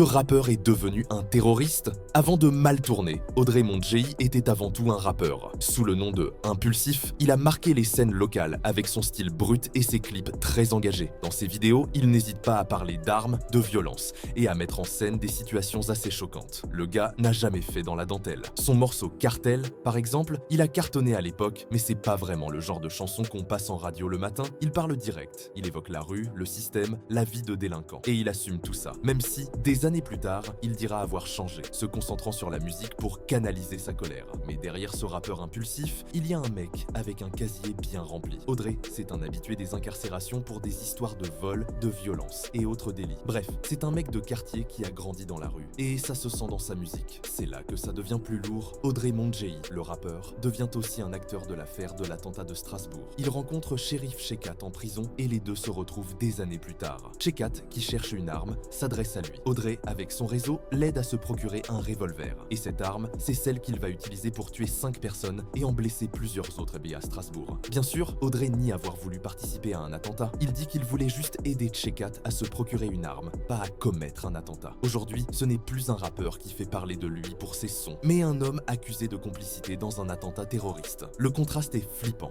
Ce rappeur est devenu un terroriste? Avant de mal tourner, Audrey Mondjei était avant tout un rappeur. Sous le nom de Impulsif, il a marqué les scènes locales avec son style brut et ses clips très engagés. Dans ses vidéos, il n'hésite pas à parler d'armes, de violence et à mettre en scène des situations assez choquantes. Le gars n'a jamais fait dans la dentelle. Son morceau Cartel, par exemple, il a cartonné à l'époque, mais c'est pas vraiment le genre de chanson qu'on passe en radio le matin. Il parle direct, il évoque la rue, le système, la vie de délinquant. Et il assume tout ça, même si, des années plus tard, il dira avoir changé, se concentrant sur la musique pour canaliser sa colère. Mais derrière ce rappeur impulsif, il y a un mec avec un casier bien rempli. Audrey, c'est un habitué des incarcérations pour des histoires de vol, de violence et autres délits. Bref, c'est un mec de quartier qui a grandi dans la rue. Et ça se sent dans sa musique. C'est là que ça devient plus lourd. Audrey Mondjei, le rappeur, devient aussi un acteur de l'affaire de l'attentat de Strasbourg. Il rencontre Cherif Chekhat en prison et les deux se retrouvent des années plus tard. Chekhat, qui cherche une arme, s'adresse à lui. Audrey, avec son réseau, l'aide à se procurer un revolver. Et cette arme, c'est celle qu'il va utiliser pour tuer 5 personnes et en blesser plusieurs autres à Strasbourg. Bien sûr, Audrey nie avoir voulu participer à un attentat. Il dit qu'il voulait juste aider Chekhat à se procurer une arme, pas à commettre un attentat. Aujourd'hui, ce n'est plus un rappeur qui fait parler de lui pour ses sons, mais un homme accusé de complicité dans un attentat terroriste. Le contraste est flippant.